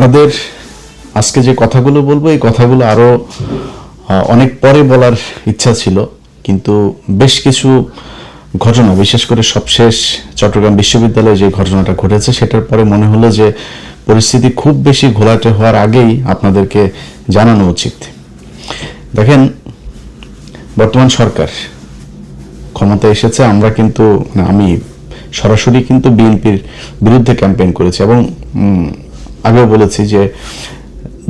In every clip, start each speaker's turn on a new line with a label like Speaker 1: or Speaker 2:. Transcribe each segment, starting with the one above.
Speaker 1: আপনাদের আজকে যে কথাগুলো বলবো এই কথাগুলো আরো অনেক পরে বলার ইচ্ছা ছিল, কিন্তু বেশ কিছু ঘটনা, বিশেষ করে সবশেষ চট্টগ্রাম বিশ্ববিদ্যালয়ে যে ঘটনাটা ঘটেছে সেটার পরে মনে হলো যে পরিস্থিতি খুব বেশি ঘোলাটে হওয়ার আগেই আপনাদেরকে জানানো উচিত। দেখেন, বর্তমান সরকার ক্ষমতায় এসেছে, আমরা কিন্তু আমি সরাসরি কিন্তু বিএনপির বিরুদ্ধে ক্যাম্পেইন করেছি এবং আগেও বলেছি যে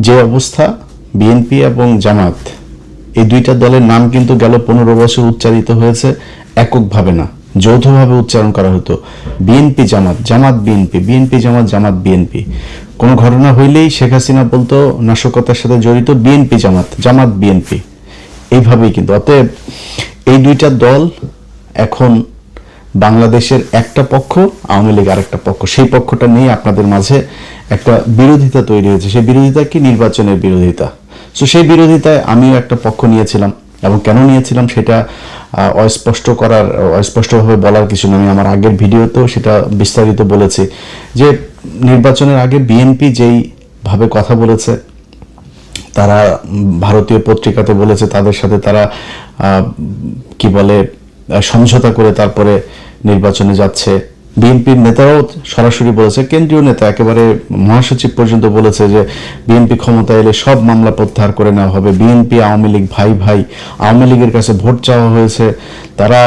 Speaker 1: যে অবস্থা বিএনপি এবং জামাত এই দুইটা দলের নাম কিন্তু গেল 15 বছর উচ্চারিত হয়েছে এককভাবে না, যৌথভাবে উচ্চারণ করা হতো বিএনপি জামাত, জামাত বিএনপি, বিএনপি জামাত, জামাত বিএনপি। কোনো ঘটনা হইলেই শেখ হাসিনা বলতো নাশকতার সাথে জড়িত বিএনপি জামাত, জামাত বিএনপি, এইভাবেই কিন্তু। অতএব এই দুইটা দল এখন বাংলাদেশের একটা পক্ষ, আওয়ামী লীগ আর একটা পক্ষ, সেই পক্ষটা নিয়ে আপনাদের মাঝে একটা বিরোধিতা তৈরি হয়েছে। সেই বিরোধিতা কি? নির্বাচনের বিরোধিতা। সো সেই বিরোধিতায় আমিও একটা পক্ষ নিয়েছিলাম, এবং কেন নিয়েছিলাম সেটা অস্পষ্টভাবে বলার কিছু না। আমি আমার আগের ভিডিওতেও সেটা বিস্তারিত বলেছি যে নির্বাচনের আগে বিএনপি যেই ভাবে কথা বলেছে, তারা ভারতীয় পত্রিকাতে বলেছে তাদের সাথে তারা কি বলে সমঝোতা করে তারপরে নির্বাচনে যাচ্ছে। বিএনপির নেতারাও সরাসরি বলেছে, কেন্দ্রীয় নেতা একেবারে মহাসচিব পর্যন্ত বলেছে যে বিএনপি ক্ষমতায় এলে সব মামলা প্রত্যাহার করে নেওয়া হবে। বিএনপি আওয়ামী লীগ ভাই ভাই, আওয়ামী লীগের কাছে ভোট চাওয়া হয়েছে, তারা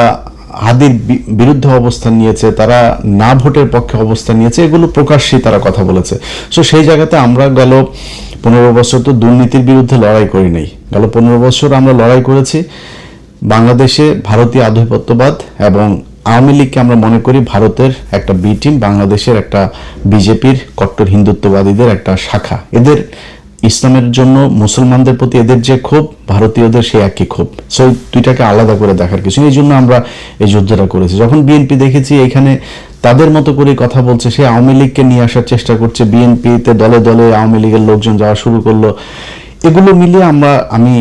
Speaker 1: হাদির বিরুদ্ধে অবস্থান নিয়েছে, তারা না ভোটের পক্ষে অবস্থান নিয়েছে, এগুলো প্রকাশ্যেই তারা কথা বলেছে। সো সেই জায়গাতে আমরা গেল 15 বছর তো দুর্নীতির বিরুদ্ধে লড়াই করি নাই, গেল 15 বছর আমরা লড়াই করেছি বাংলাদেশে ভারতীয় আধিপত্যবাদ এবং আওয়ামী লীগকে আমরা মনে করি ভারতের একটা বি টিম, বাংলাদেশের একটা বিজেপির কট্টর হিন্দুত্ববাদীদের একটা শাখা। এদের ইসলামের জন্য, মুসলমানদের প্রতি এদের যে ক্ষোভ, ভারতীয়দের সেই একই ক্ষোভ। সো দুইটাকে আলাদা করে দেখার কিছু, এই জন্য আমরা এই যুদ্ধটা করেছি। যখন বিএনপি দেখেছি এখানে তাদের মতো করে কথা বলছে, সে আওয়ামী লীগকে নিয়ে আসার চেষ্টা করছে, বিএনপিতে দলে দলে আওয়ামী লীগের লোকজন যাওয়া শুরু করলো, এগুলো মিলিয়ে আমি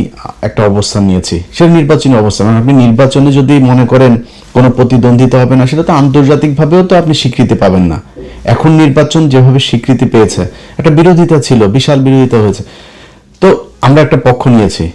Speaker 1: একটা অবস্থান নিয়েছি, সেটা নির্বাচনী অবস্থান। আপনি নির্বাচনে যদি মনে করেন কোনো প্রতিদ্বন্দ্বিতা হবে না, সেটা তো আন্তর্জাতিকভাবেও তো আপনি স্বীকৃতি পাবেন না। এখন নির্বাচন যেভাবে স্বীকৃতি পেয়েছে, একটা বিরোধিতা ছিল, বিশাল বিরোধিতা হয়েছে, তো আমরা একটা পক্ষ নিয়েছি।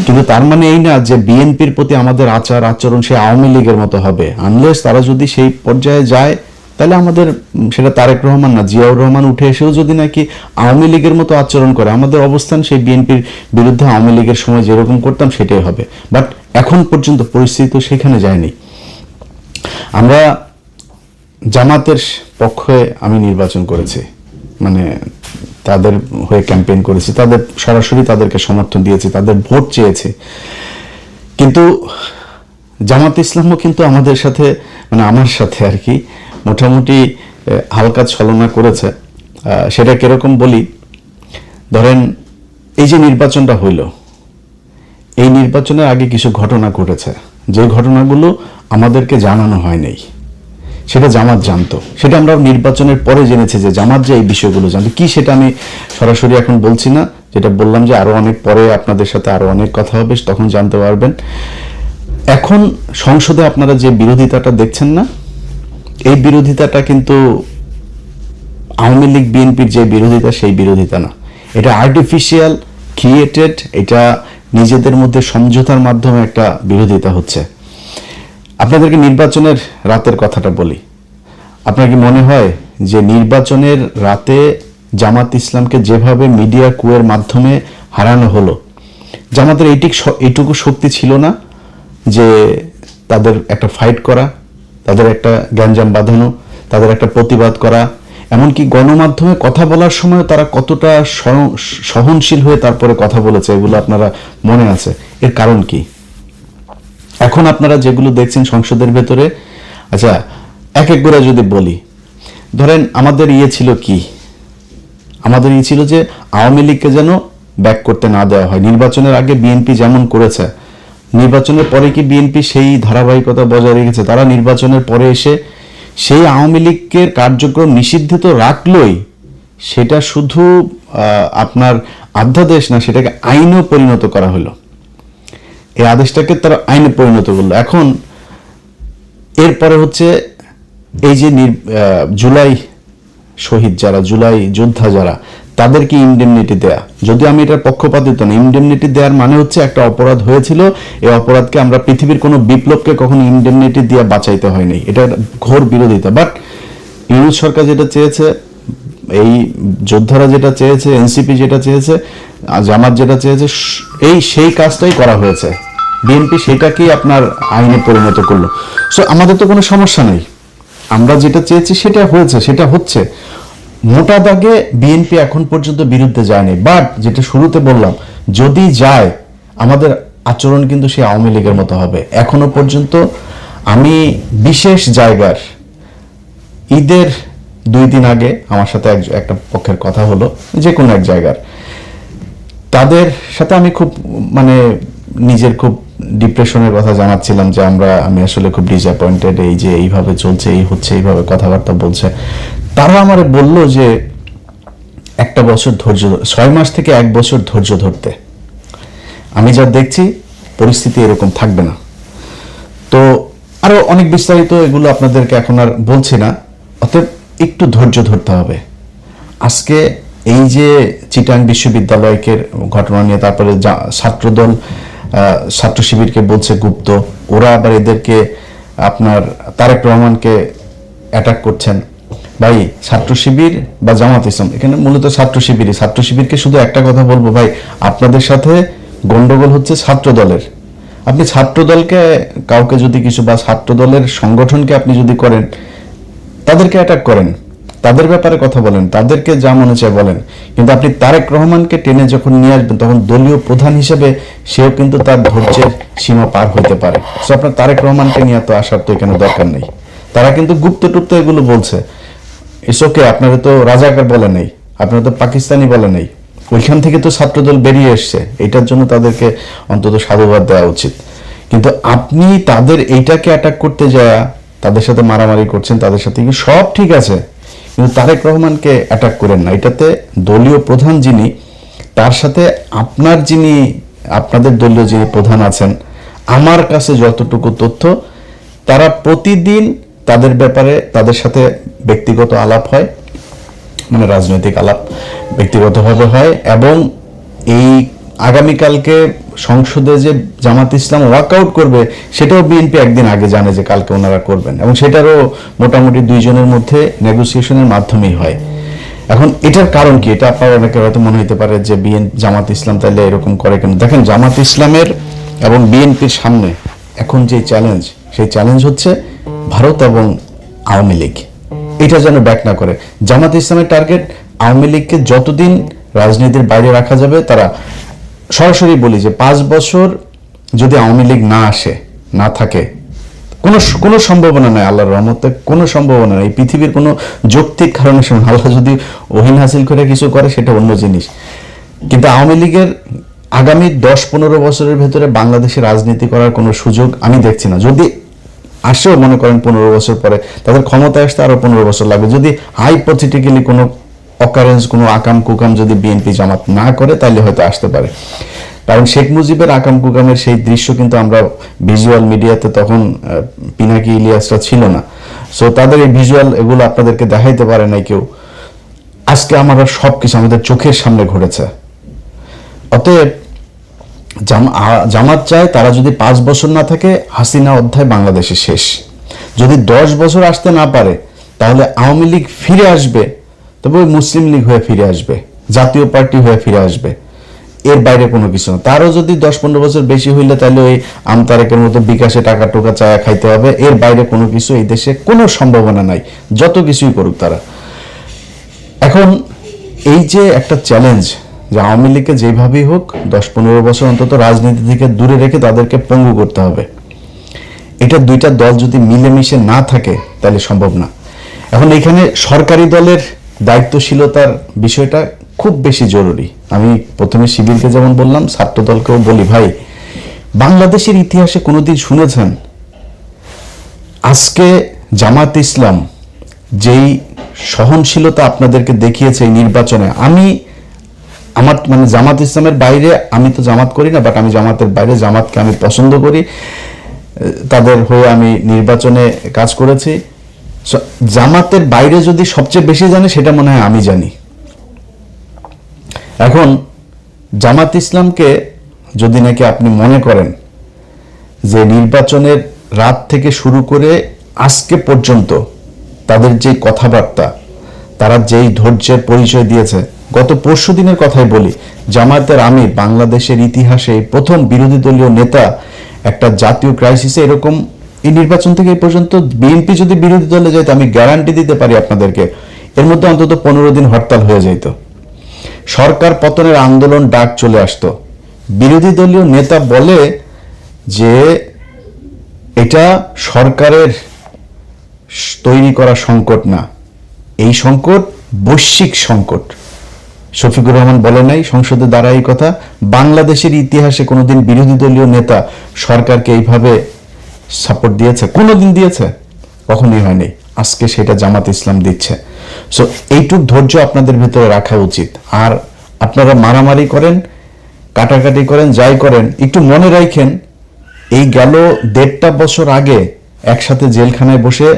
Speaker 1: কিন্তু তার মানে এই না যে বিএনপির প্রতি আমাদের আচার আচরণ সে আওয়ামী লীগের মতো হবে। আনলেস তারা যদি সেই পর্যায়ে যায়, তাহলে আমাদের সেটা তারেক রহমান না, জিয়াউর রহমান উঠে এসেও যদি নাকি আওয়ামী লীগের মতো আচরণ করে, আমাদের অবস্থান সেই বিএনপির বিরুদ্ধে আওয়ামী লীগের সময় যেরকম করতাম সেটাই হবে। বাট এখন পর্যন্ত পরিস্থিতি তো সেখানে যায়নি। আমরা জামাতের পক্ষে আমি নির্বাচন করেছি, মানে তাদের হয়ে ক্যাম্পেইন করেছি, তাদের সরাসরি তাদেরকে সমর্থন দিয়েছি, তাদের ভোট চেয়েছি। কিন্তু জামাত ইসলামও কিন্তু আমাদের সাথে, মানে আমার সাথে আর কি, মোটামুটি হালকা ছলনা করেছে। সেটা কিরকম বলি, ধরেন এই যে নির্বাচনটা হইল, এই নির্বাচনের আগে কিছু ঘটনা ঘটেছে, যে ঘটনাগুলো আমাদেরকে জানানো হয় নাই, সেটা জামাত জানতো। সেটা আমরা নির্বাচনের পরে জেনেছি যে জামাত যে এই বিষয়গুলো জানতো। কি সেটা আমি সরাসরি এখন বলছি না, যেটা বললাম যে আরো অনেক পরে আপনাদের সাথে আরো অনেক কথা হবে, তখন জানতে পারবেন। এখন সংসদে আপনারা যে বিরোধিতাটা দেখছেন না, এই বিরোধিতাটা কিন্তু আওয়ামী লীগ বিএনপির যে বিরোধিতা সেই বিরোধিতা না, এটা আর্টিফিশিয়াল ক্রিয়েটেড, এটা নিজেদের মধ্যে সমঝোতার মাধ্যমে একটা বিরোধিতা হচ্ছে। আপনাদেরকে নির্বাচনের রাতের কথাটা বলি। আপনার কি মনে হয় যে নির্বাচনের রাতে জামাত ইসলামকে যেভাবে মিডিয়া কুয়ের মাধ্যমে হারানো হলো, জামাতের এইটুকু শক্তি ছিল না যে তাদের একটা ফাইট করা, তাদের একটা গ্যাঞ্জাম বাঁধানো, তাদের একটা প্রতিবাদ করা, এমনকি গণমাধ্যমে কথা বলার সময় তারা কতটা সহনশীল হয়ে তারপরে কথা বলেছে, এগুলো আপনারা মনে আছে। এর কারণ কি? এখন আপনারা যেগুলো দেখছেন সংসদের ভেতরে, আচ্ছা এক এক করে যদি বলি, ধরেন আমাদের ছিল কি, আমাদের ছিল যে আওয়ামী লীগকে যেন ব্যাক করতে না দেওয়া হয়। নির্বাচনের আগে বিএনপি যেমন করেছে, নির্বাচনের পরে কি বিএনপি সেই ধারাবাহিকতা বজায় রেখেছে? তারা নির্বাচনের পরে এসে সেই আওয়ামী লীগের কার্যক্রম নিষিদ্ধ তো রাখলই, সেটা শুধু আপনার অধ্যাদেশ না, সেটাকে আইনেও পরিণত করা হলো। এই আদেশটাকে তারা আইনে পরিণত করলো। এখন এরপরে হচ্ছে এই যে জুলাই শহীদ যারা, জুলাই যোদ্ধা যারা, তাদেরকে ইনডেমনিটি দেয়া। যদি আমি এটার পক্ষপাতিত্ব না, ইনডেমনিটি দেওয়ার মানে হচ্ছে একটা অপরাধ হয়েছিল, এই অপরাধকে আমরা পৃথিবীর কোনো বিপ্লবকে কখনো ইনডেমনিটি দিয়ে বাঁচাইতে হয়নি, এটা ঘোর বিরোধিতা। বাট ইউনূস সরকার যেটা চেয়েছে, এই যোদ্ধারা যেটা চেয়েছে, এনসিপি যেটা চেয়েছে, জামাত যেটা চেয়েছে, সেই কাজটাই করা হয়েছে। বিএনপি সেটাকেই আপনার আইনে পরিণত করলো। সো আমাদের তো কোনো সমস্যা নেই, আমরা যেটা চেয়েছি সেটা হয়েছে, সেটা হচ্ছে। মোটা দাগে বিএনপি এখন পর্যন্ত বিরুদ্ধে যায়নি, বাট যেটা শুরুতে বললাম, যদি যায় আমাদের আচরণ কিন্তু সেই আওয়ামী লীগের মতো হবে। এখনো পর্যন্ত আমি বিশেষ জায়গার ঈদের 2 দিন আগে আমার সাথে একটা পক্ষের কথা হলো, যে কোনো এক জায়গার, তাদের সাথে আমি খুব মানে নিজের খুব ডিপ্রেশনের কথা জানাচ্ছিলাম যে আমি আসলে খুব ডিসঅ্যাপয়েন্টেড, এই যে এইভাবে চলছে, এই হচ্ছে, এইভাবে কথাবার্তা বলছে। তারা আমার বলল যে 1 বছর ধৈর্য, 6 মাস থেকে 1 বছর ধৈর্য ধরতে। আমি যা দেখছি পরিস্থিতি এরকম থাকবে না। তো আরো অনেক বিস্তারিত এগুলো আপনাদেরকে এখন আর বলছি না, অতএব একটু ধৈর্য ধরতে হবে। আজকে এই যে চিটাং বিশ্ববিদ্যালয়কে ঘটনা নিয়ে, তারপরে ছাত্রদল ছাত্র শিবিরকে বলছে গুপ্ত, ওরা আবার এদেরকে আপনার তারেক রহমানকে অ্যাটাক করছেন। ভাই, ছাত্র শিবির বা জামাত ইসলাম, এখানে মূলত ছাত্র শিবিরকে শুধু একটা কথা বলবো, ভাই আপনাদের সাথে গন্ডগোল হচ্ছে ছাত্র দলের। আপনি ছাত্র দলকে কাউকে যদি কিছু, বা ছাত্র দলের সংগঠনকে আপনি যদি করেন, তাদেরকে অ্যাটাক করেন, তাদের ব্যাপারে কথা বলেন, তাদেরকে যা মনে চায় বলেন, কিন্তু আপনি তারেক রহমানকে টেনে যখন নিয়ে আসবেন, তখন দলীয় প্রধান হিসেবে সেও কিন্তু তার ধৈর্যের সীমা পার হতে পারে। সো আপনার তারেক রহমানকে নিয়ে তো আসার তো এখানে দরকার নেই। তারা কিন্তু গুপ্ত টুপ্ত এগুলো বলছে, ইটস ওকে, আপনারা তো রাজাকার বলে নেই, আপনারা তো পাকিস্তানি বলে নেই, ওইখান থেকে তো ছাত্রদল বেরিয়ে এসছে, এটার জন্য তাদেরকে অন্তত সাধুবাদ দেওয়া উচিত। কিন্তু আপনি তাদের এইটাকে অ্যাটাক করতে যাওয়া, তাদের সাথে মারামারি করছেন, তাদের সাথে সব ঠিক আছে, কিন্তু তারেক রহমানকে অ্যাটাক করেন না। এটাতে দলীয় প্রধান যিনি, তার সাথে আপনাদের দলীয় যিনি প্রধান আছেন, আমার কাছে যতটুকু তথ্য, তারা প্রতিদিন তাদের ব্যাপারে তাদের সাথে ব্যক্তিগত আলাপ হয়, মানে রাজনৈতিক আলাপ ব্যক্তিগতভাবে হয়। এবং এই আগামীকালকে সংসদে যে জামাত ইসলাম ওয়াকআউট করবে, সেটাও বিএনপি একদিন আগে জানে যে কালকে ওনারা করবেন, এবং সেটারও মোটামুটি 2 জনের মধ্যে নেগোসিয়েশনের মাধ্যমেই হয়। এখন এটার কারণ কি, এটা আপনার অনেকের হয়তো মনে হতে পারে যে জামাত ইসলাম তাহলে এরকম করে কেন। দেখেন, জামাত ইসলামের এবং বিএনপির সামনে এখন যে চ্যালেঞ্জ, সেই চ্যালেঞ্জ হচ্ছে ভারত এবং আওয়ামী লীগ। এটা যেন ব্যাক না করে। জামাত ইসলামের টার্গেট আওয়ামী লীগকে যতদিন রাজনীতির বাইরে রাখা যাবে, তারা সরাসরি বলি যে 5 বছর যদি আওয়ামী লীগ না আসে, না থাকে, কোনো সম্ভাবনা নাই, আল্লাহর রহমতে কোনো সম্ভাবনা নেই, পৃথিবীর কোনো যৌক্তিক কারণে আল্লাহ যদি ওহিন হাসিল করে কিছু করে সেটা অন্য জিনিস। কিন্তু আওয়ামী লীগের আগামী 10-15 বছরের ভেতরে বাংলাদেশে রাজনীতি করার কোনো সুযোগ আমি দেখছি না। যদি আসেও, মনে করেন 15 বছর পরে, তাদের ক্ষমতায় আসতে আরো 15 বছর লাগবে, যদি হাইপোথেটিক্যালি কোনো অকারেন্স, কোনো আকাম কুকাম যদি বিএনপি জামাত না করে, তাহলে হয়তো আসতে পারে। কারণ শেখ মুজিবের আকাম কুকামের সেই দৃশ্য কিন্তু আমরা ভিজুয়াল মিডিয়াতে, তখন পিনাকি ইলিয়াসরা ছিল না, সো তাদের এই ভিজুয়াল এগুলো আপনাদেরকে দেখাইতে পারে নাই কেউ। আজকে আমরা সবকিছু আমাদের চোখের সামনে ঘটেছে। অতএব জামাত চায়, তারা যদি 5 বছর না থাকে, হাসিনা অধ্যায় বাংলাদেশে শেষ। যদি 10 বছর আসতে না পারে, তাহলে আওয়ামী লীগ ফিরে আসবে, তবে ওই মুসলিম লীগ হয়ে ফিরে আসবে, জাতীয় পার্টি হয়ে ফিরে আসবে, এর বাইরে কোনো কিছু না। তারও যদি 10-15 বছর বেশি হইলে, তাহলে ওই আমতারেকের মতো বিকাশে টাকা টোকা চায়া খাইতে হবে, এর বাইরে কোনো কিছু এই দেশে কোনো সম্ভাবনা নাই, যত কিছুই করুক তারা। এখন এই যে একটা চ্যালেঞ্জ, যে আওয়ামী লীগকে যেভাবেই হোক 10-15 বছর অন্তত রাজনীতি থেকে দূরে রেখে তাদেরকে পঙ্গু করতে হবে। এটা দুইটা দল যদি মিলেমিশে না থাকে, তাহলে সম্ভব না। এখন এখানে সরকারি দলের দায়িত্বশীলতার বিষয়টা খুব বেশি জরুরি। আমি প্রথমে শিবিরকে যেমন বললাম, ছাত্র দলকেও বলি, ভাই বাংলাদেশের ইতিহাসে কোনোদিন শুনেছেন আজকে জামাত ইসলাম যেই সহনশীলতা আপনাদেরকে দেখিয়েছে এই নির্বাচনে? আমার মানে জামাত ইসলামের বাইরে, আমি তো জামাত করি না, বাট আমি জামাতের বাইরে, জামাতকে আমি পছন্দ করি, তাদের হয়ে আমি নির্বাচনে কাজ করেছি। জামাতের বাইরে যদি সবচেয়ে বেশি জানে, সেটা মনে হয় আমি জানি। এখন জামাত ইসলামকে যদি নাকি আপনি মনে করেন যে নির্বাচনের রাত থেকে শুরু করে আজকে পর্যন্ত তাদের যে কথাবার্তা, তারা যেই ধৈর্যের পরিচয় দিয়েছে, গত পরশু দিনের কথাই বলি, জামায়াতের আমির বাংলাদেশের ইতিহাসে প্রথম বিরোধী দলীয় নেতা একটা জাতীয় ক্রাইসিসে এরকম, এই নির্বাচন থেকে এই পর্যন্ত বিএনপি যদি বিরোধী দলে যেত, আমি গ্যারান্টি দিতে পারি আপনাদেরকে এর মধ্যে অন্তত 15 দিন হরতাল হয়ে যেত, সরকার পতনের আন্দোলন ডাক চলে আসতো। বিরোধী দলীয় নেতা বলে যে এটা সরকারের তৈরি করা সংকট না, এই সংকট বৈশ্বিক সংকট। শফিকুর রহমান বলে নাই সংসদে দাঁড়ায় এই কথা। বাংলাদেশের ইতিহাসে কোনোদিন বিরোধী দলীয় নেতা সরকারকে এইভাবে সাপোর্ট দিয়েছে? কোনোদিন দিয়েছে? কখনোই হয়নি। আজকে সেটা জামাত ইসলাম দিচ্ছে। সো এইটুক ধৈর্য আপনাদের ভিতরে রাখা উচিত। আর আপনারা মারামারি করেন, কাটাকাটি করেন, যাই করেন, একটু মনে রাখেন এই গেল 1.5 বছর আগে একসাথে জেলখানায় বসে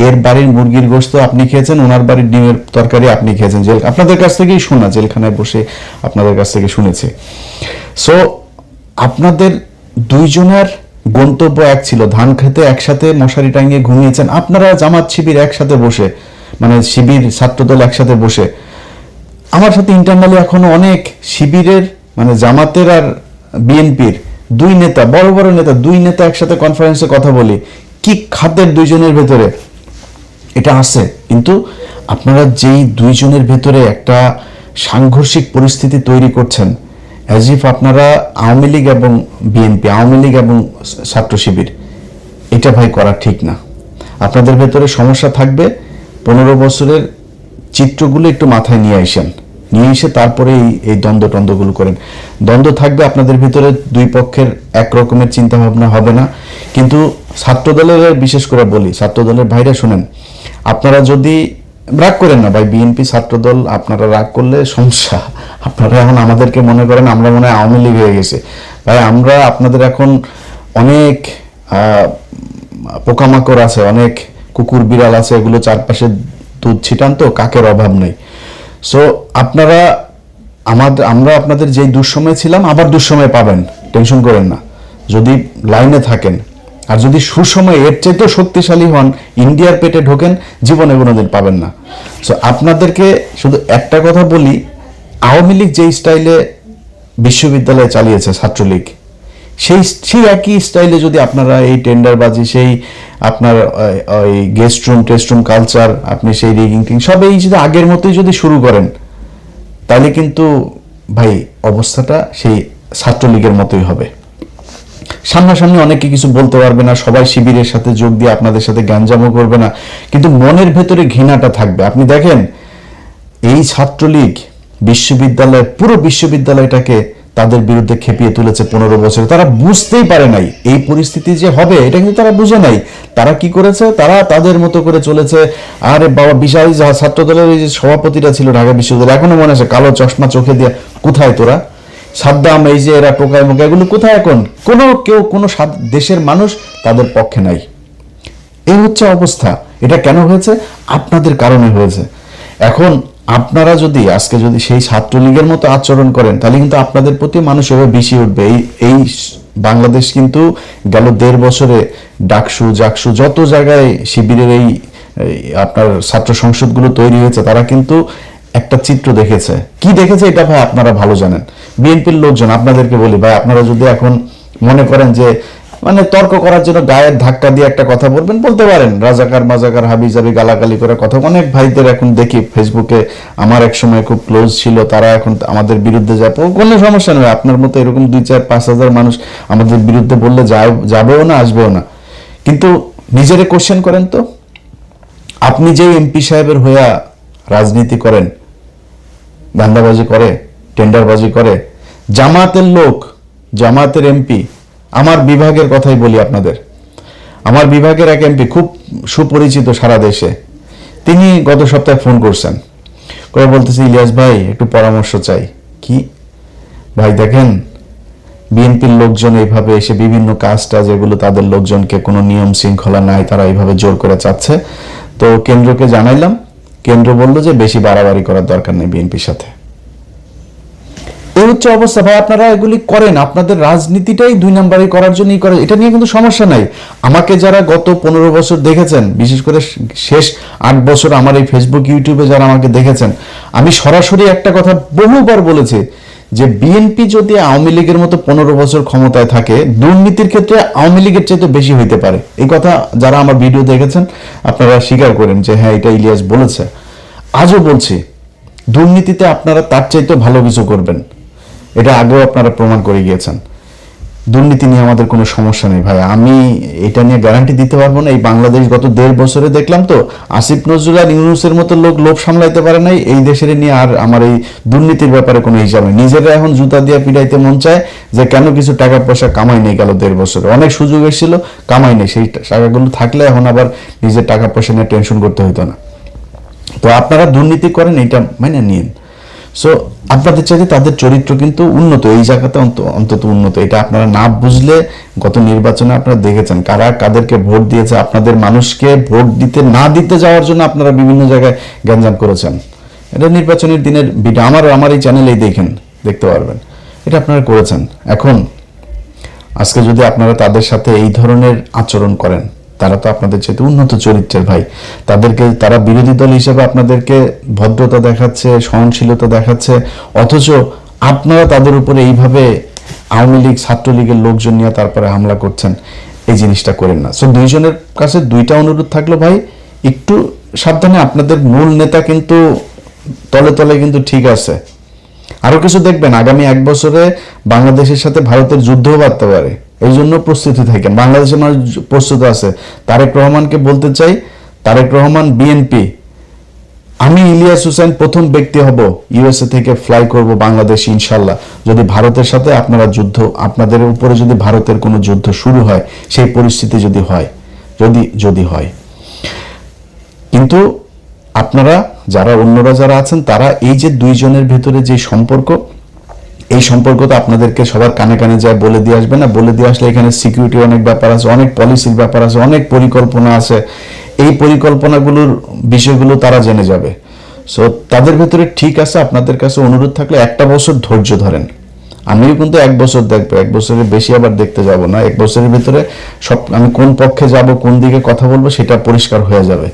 Speaker 1: এর বাড়ির মুরগির গোশত আপনি খেয়েছেন, ওনার বাড়ির ডিমের তরকারি আপনি খেয়েছেন। আপনাদের কাছ থেকেই শোনা, জেলখানায় বসে আপনাদের কাছ থেকে শুনেছি। সো আপনাদের দুইজনের গন্তব্য এক ছিল, ধান খেতে একসাথে মশারি টাঙিয়ে ঘুমিয়েছেন আপনারা, জামাত শিবির একসাথে বসে, মানে শিবির ছাত্রদল একসাথে বসে। আমার সাথে ইন্টারনালি এখনো অনেক শিবিরের, মানে জামাতের আর বিএনপির দুই নেতা, বড় বড় নেতা, দুই নেতা একসাথে কনফারেন্সে কথা বলি, কি খাদ্যের দুইজনের ভেতরে এটা আছে। কিন্তু আপনারা যেই দুইজনের ভেতরে একটা সাংঘর্ষিক পরিস্থিতি তৈরি করছেন, অ্যাজ ইফ আপনারা আওয়ামী লীগ এবং বিএনপি, আওয়ামী লীগ এবং ছাত্র শিবির, এটা ভাই করা ঠিক না। আপনাদের ভেতরে সমস্যা থাকবে, 15 বছরের চিত্রগুলো একটু মাথায় নিয়ে আসেন, নিয়ে এসে তারপরে এই দ্বন্দ্বগুলো করেন। দ্বন্দ্ব থাকবে আপনাদের ভিতরে, দুই পক্ষের এক রকমের চিন্তা ভাবনা হবে না। কিন্তু ছাত্রদলের, বিশেষ করে বলি ছাত্রদলের ভাইরা শুনেন, আপনারা যদি রাগ করেন না ভাই, বিএনপি ছাত্রদল আপনারা রাগ করলে সমস্যা। আপনারা এখন আমাদেরকে মনে করেন আমরা মনে হয় আওয়ামী লীগ হয়ে গেছে। ভাই আমরা আপনাদের এখন অনেক পোকামাকড় আছে, অনেক কুকুর বিড়াল আছে, এগুলো চারপাশে দুধ ছিটান, তো কাকের অভাব নেই। সো আপনারা আমরা আপনাদের যেই দুঃসময় ছিলাম আবার দুঃসময় পাবেন, টেনশন করেন না যদি লাইনে থাকেন। আর যদি সুসময় এর চাইতেও শক্তিশালী হন, ইন্ডিয়ার পেটে ঢোকেন, জীবনে কোনোদিন পাবেন না। সো আপনাদেরকে শুধু একটা কথা বলি, আওয়ামী লীগ যেই স্টাইলে বিশ্ববিদ্যালয়ে চালিয়েছে ছাত্রলীগ, সেই একই স্টাইলে যদি আপনারা এই টেন্ডারবাজি, সেই আপনার ওই guest room test room culture, আপনি সেই রিগিং টিং সব এই যদি আগের মতোই যদি শুরু করেন, তাহলে কিন্তু ভাই অবস্থাটা সেই ছাত্রলীগের মতোই হবে। সামনাসামনি অনেকে কিছু বলতে পারবে না, সবাই শিবিরের সাথে যোগ দিয়ে আপনাদের সাথে গ্যাঞ্জামও করবে না, কিন্তু মনের ভেতরে ঘৃণাটা থাকবে। আপনি দেখেন এই ছাত্রলীগ বিশ্ববিদ্যালয়, পুরো বিশ্ববিদ্যালয়টাকে তাদের বিরুদ্ধে খেপিয়ে তুলেছে 15 বছরে। তারা বুঝতেই পারে নাই এই পরিস্থিতি যে হবে, এটা কিন্তু তারা বুঝে নাই। তারা কি করেছে, তারা তাদের মতো করে চলেছে। আরে বাবা, বিশাল ছাত্রদলের এই যে সভাপতিরা ছিল ঢাকা বিশ্ববিদ্যালয়, এখনো মনে আছে, কালো চশমা চোখে দিয়ে, কোথায় তোরা? সাদ্দাম, এই যে এরা টোকায় মোকা, এগুলো কোথায় এখন? কোনো দেশের মানুষ তাদের পক্ষে নাই। এই হচ্ছে অবস্থা। এটা কেন হয়েছে? আপনাদের কারণে হয়েছে। এখন আপনারা যদি আজকে যদি সেই ছাত্রলীগের মতো আচরণ করেন, তাহলে কিন্তু আপনাদের প্রতি মানুষ এভাবে বেশি উঠবে। এই বাংলাদেশ কিন্তু গেল 1.5 বছরে ডাকসু জাকসু যত জায়গায় শিবিরের এই আপনার ছাত্র সংসদগুলো তৈরি হয়েছে, তারা কিন্তু একটা চিত্র দেখেছে। কি দেখেছে এটা ভাই আপনারা ভালো জানেন। বিএনপির লোকজন, আপনাদেরকে বলি ভাই, আপনারা যদি এখন মনে করেন যে মানে তর্ক করার জন্য গায়ের ধাক্কা দিয়ে একটা কথা বলবেন, বলতে পারেন, রাজাকার মাজাকার হাবি জাবি গালাগালি করে কথা। অনেক ভাইদের এখন দেখি ফেসবুকে, আমার এক সময় খুব ক্লোজ ছিল, তারা এখন আমাদের বিরুদ্ধে যায়, কোনো সমস্যা নেই। আপনার মতো এরকম 2-4-5 হাজার মানুষ আমাদের বিরুদ্ধে বললে যাবেও না, আসবেও না। কিন্তু নিজেরে কোশ্চেন করেন তো, আপনি যে এমপি সাহেবের হইয়া রাজনীতি করেন, ধান্দাবাজি করে, টেন্ডারবাজি করে, জামাতের লোক, জামাতের এমপি, আমার বিভাগের কথাই বলি আপনাদের, আমার বিভাগের এক এমপি খুব সুপরিচিত সারা দেশে, তিনি গত সপ্তাহে ফোন করছেন, করে বলতেছে, ইলিয়াস ভাই একটু পরামর্শ চাই। কি ভাই? দেখেন বিএনপির লোকজন এইভাবে এসে বিভিন্ন কাজটা, যেগুলো তাদের লোকজনকে কোনো নিয়ম শৃঙ্খলা নাই, তারা এইভাবে জোর করে চাচ্ছে। তো কেন্দ্রকে জানাইলাম, কেন্দ্র বলল যে বেশি বাড়াবাড়ি করার দরকার নেই বিএনপির সাথে। এই হচ্ছে অবস্থা ভাই। আপনারা এগুলি করেন, আপনাদের রাজনীতিটাই 2 নম্বরে করার জন্যই করে, এটা নিয়ে কিন্তু সমস্যা নাই। আমাকে যারা গত 15 বছর দেখেছেন, বিশেষ করে শেষ 8 বছর আমার এই ফেসবুক ইউটিউবে যারা আমাকে দেখেছেন, আমি সরাসরি একটা কথা বহুবার বলেছি যে বিএনপি যদি আওয়ামী লীগের মতো 15 বছর ক্ষমতায় থাকে, দুর্নীতির ক্ষেত্রে আওয়ামী লীগের চেয়ে তো বেশি হইতে পারে। এই কথা যারা আমার ভিডিও দেখেছেন আপনারা স্বীকার করেন যে হ্যাঁ, এটা ইলিয়াস বলেছে। আজও বলছি, দুর্নীতিতে আপনারা তার চাইতে ভালো কিছু করবেন, এটা আগেও আপনারা প্রমাণ করে গিয়েছেন। দুর্নীতি নিয়ে আমাদের কোনো সমস্যা নেই ভাই, আমি এটা নিয়ে গ্যারান্টি দিতে পারবো না। এই বাংলাদেশ গত 1.5 বছরে দেখলাম তো, আসিফ নজরুল আর ইউনূসের মতো লোক লোভ সামলাইতে পারে নাই, এই দেশের নিয়ে আর আমার এই দুর্নীতির ব্যাপারে কোনো হিসাব নেই। নিজেরা এখন জুতা দিয়ে পিটাইতে মন চায় যে কেন কিছু টাকা পয়সা কামাই নেই গেল 1.5 বছরে। অনেক সুযোগ এসেছিল, কামাই নেই, সেই টাকাগুলো থাকলে এখন আবার নিজের টাকা পয়সা নিয়ে টেনশন করতে হইতো না। তো আপনারা দুর্নীতি করেন, এটা মানে নিন। সো আপনাদের চাইতে তাদের চরিত্র কিন্তু উন্নত, এই জায়গাতে অন্তত উন্নত। এটা আপনারা না বুঝলে গত নির্বাচনে আপনারা দেখেছেন কারা কাদেরকে ভোট দিয়েছে। আপনাদের মানুষকে ভোট দিতে না দিতে যাওয়ার জন্য আপনারা বিভিন্ন জায়গায় গ্যাঞ্জাম করেছেন। এটা নির্বাচনের দিনের ভিডিও আমার এই চ্যানেলেই দেখতে পারবেন, এটা আপনারা করেছেন। এখন আজকে যদি আপনারা তাদের সাথে এই ধরনের আচরণ করেন, তারা তো আপনাদের চেয়ে উন্নত চরিত্রের ভাই, তারা বিরোধী দল হিসেবে আপনাদেরকে ভদ্রতা দেখাচ্ছে, সহনশীলতা দেখাচ্ছে, অথচ আপনারা তাদের উপরে এইভাবে আওয়ামী লীগ ছাত্রলীগের লোকজন নিয়ে তারপরে হামলা করছেন। এই জিনিসটা করেন না। সো দুইজনের কাছে 2টা অনুরোধ থাকলো ভাই, একটু সাবধানে। আপনাদের মূল নেতা কিন্তু তলে তলে কিন্তু ঠিক আছে। আরো কিছু দেখবেন, আগামী 1 বছরে বাংলাদেশের সাথে ভারতের যুদ্ধও বাড়তে পারে, এই জন্য প্রস্তুতি থাকেন। বাংলাদেশের মানুষ প্রস্তুত আছে। তারেক রহমানকে বলতে চাই, তারেক রহমান বিএনপি, আমি ইলিয়াস হোসেন প্রথম ব্যক্তি হব ইউএসএ থেকে ফ্লাই করব বাংলাদেশ ইনশাল্লাহ, যদি ভারতের সাথে আপনারা যুদ্ধ, আপনাদের উপরে যদি ভারতের কোনো যুদ্ধ শুরু হয়, সেই পরিস্থিতি যদি হয়, যদি হয়। কিন্তু আপনারা যারা অন্যরা যারা আছেন, তারা এই যে 2 জনের ভেতরে যে সম্পর্ক, এই সম্পর্ক তো আপনাদেরকে সবার কানে কানে যায় বলে দিয়ে আসবে না। বলে দিয়ে আসলে এখানে সিকিউরিটি অনেক ব্যাপার আছে, অনেক পলিসির ব্যাপার আছে, অনেক পরিকল্পনা আছে। এই পরিকল্পনাগুলোর বিষয়গুলো তারা জেনে যাবে। সো তাদের ভেতরে ঠিক আছে। আপনাদের কাছে অনুরোধ থাকলে 1টা বছর ধৈর্য ধরেন। আমিও কিন্তু 1 বছর দেখবো, 1 বছরের বেশি আবার দেখতে যাব না। 1 বছরের ভিতরে সব আমি কোন পক্ষে যাব, কোন দিকে কথা বলবো, সেটা পরিষ্কার হয়ে যাবে।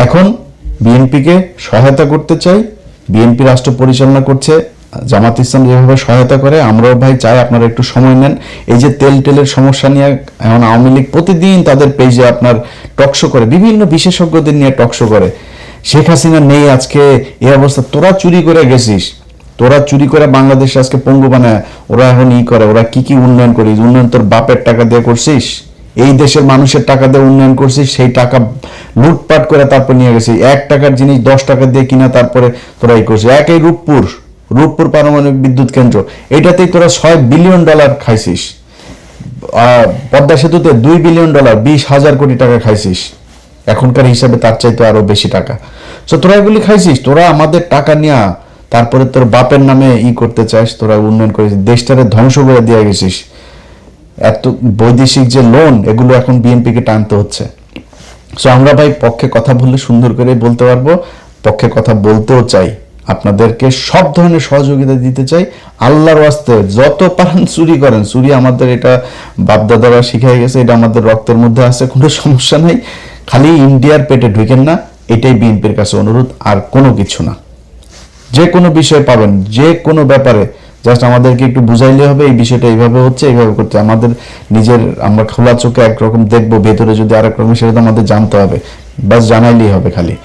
Speaker 1: এখন বিএনপিকে সহায়তা করতে চাই। বিএনপি রাষ্ট্র পরিচালনা করছে, জামাত ইসলাম যেভাবে সহায়তা করে, আমরাও ভাই চাই আপনারা একটু সময় নেন। এই যে তেলের সমস্যা নিয়ে এখন আওয়ামী লীগ প্রতিদিন তাদের পেজে আপনার টকশো করে, বিভিন্ন বিশেষজ্ঞদের নিয়ে টকশো করে। শেখ হাসিনা নেই আজকে এই অবস্থা, তোরা চুরি করে গেছিস, তোরা চুরি করে বাংলাদেশ আজকে পঙ্গু বানায়, ওরা এখন করে, ওরা কি উন্নয়ন করিস? উন্নয়ন তোর বাপের টাকা দিয়ে করছিস, এই দেশের মানুষের টাকা দিয়ে উন্নয়ন করছিস, সেই টাকা লুটপাট করে তারপর নিয়ে গেছিস। 1 টাকার জিনিস 10 টাকা দিয়ে কিনা তারপরে তোরা এই করছিস। এই রূপপুর পারমাণবিক বিদ্যুৎ কেন্দ্র, এটাতেই তোরা $6 বিলিয়ন খাইছিস। পদ্মা সেতুতে $2 বিলিয়ন, 20,000 কোটি টাকা খাইছিস। এখনকার হিসাবে তার চাইতে আরো বেশি টাকা। সো তোরা এগুলি খাইছিস, তোরা আমাদের টাকা নিয়ে তারপরে তোর বাপের নামে করতে চাস, তোরা উন্নয়ন করেছিস, দেশটারে ধ্বংস করে দিয়ে গেছিস। এত বৈদেশিক যে লোন, এগুলো এখন বিএনপিকে টানতে হচ্ছে। সো আমরা ভাই পক্ষে কথা বললে সুন্দর করে বলতে পারবো, পক্ষে কথা বলতেও চাই, আপনাদেরকে সব ধরনের সহযোগিতা দিতে চাই। আল্লাহর ওয়াস্তে যত পারেন চুরি করেন, চুরি আমাদের এটা বাপদাদারা শিখাই গেছে, এটা আমাদের রক্তের মধ্যে আছে, কোনো সমস্যা নাই। খালি ইন্ডিয়ার পেটে ঢুকেন না, এটাই বিএনপির কাছে অনুরোধ, আর কোনো কিছু না। যে কোনো বিষয় পাবেন, যে কোনো ব্যাপারে জাস্ট আমাদেরকে একটু বুঝাইলে হবে এই বিষয়টা এইভাবে হচ্ছে, এইভাবে করতে। আমাদের আমরা খোলা চোখে একরকম দেখবো, ভেতরে যদি আরেক রকম, সেটা তো আমাদের জানতে হবে, বাস জানাইলেই হবে খালি।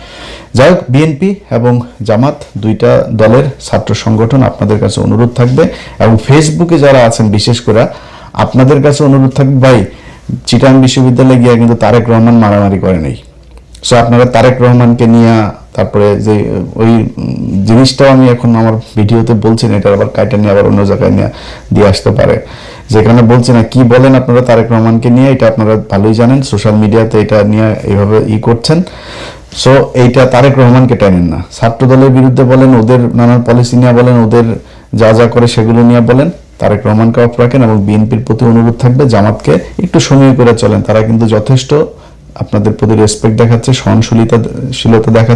Speaker 1: যাই হোক, বিএনপি এবং জামাত 2টা দলের ছাত্র সংগঠন, আপনাদের কাছে অনুরোধ থাকবে, এবং ফেসবুকে যারা আছেন বিশেষ করে আপনাদের কাছে অনুরোধ থাকবে, ভাই চিটাং বিশ্ববিদ্যালয়ে গিয়ে কিন্তু তারেক রহমান মারামারি করে নেই। সো আপনারা তারেক রহমানকে নিয়ে, তারপরে যে ওই জিনিসটাও আমি এখন আমার ভিডিওতে বলছি না, এটা আবার কাইটা নিয়ে আবার অন্য জায়গায় নিয়ে দিয়ে আসতে পারে, যেখানে বলছি না কি বলেন আপনারা তারেক রহমানকে নিয়ে, এটা আপনারা ভালোই জানেন, সোশ্যাল মিডিয়াতে এটা নিয়ে এইভাবে করছেন। সো এইটা তারেক রহমানকে টানেন না, ছাত্র দলের বিরুদ্ধে বলেন, ওদের নানান পলিসি নিয়ে বলেন, ওদের যা যা করে সেগুলো নিয়ে বলেন, তারেক রহমানকে অফ রাখেন। এবং বিএনপির প্রতি অনুরোধ থাকবে, জামাতকে একটু সময় করে চলেন, তারা কিন্তু যথেষ্ট আপনাদের প্রতি রেসপেক্ট দেখাচ্ছে, সহনশীলতা দেখাচ্ছে।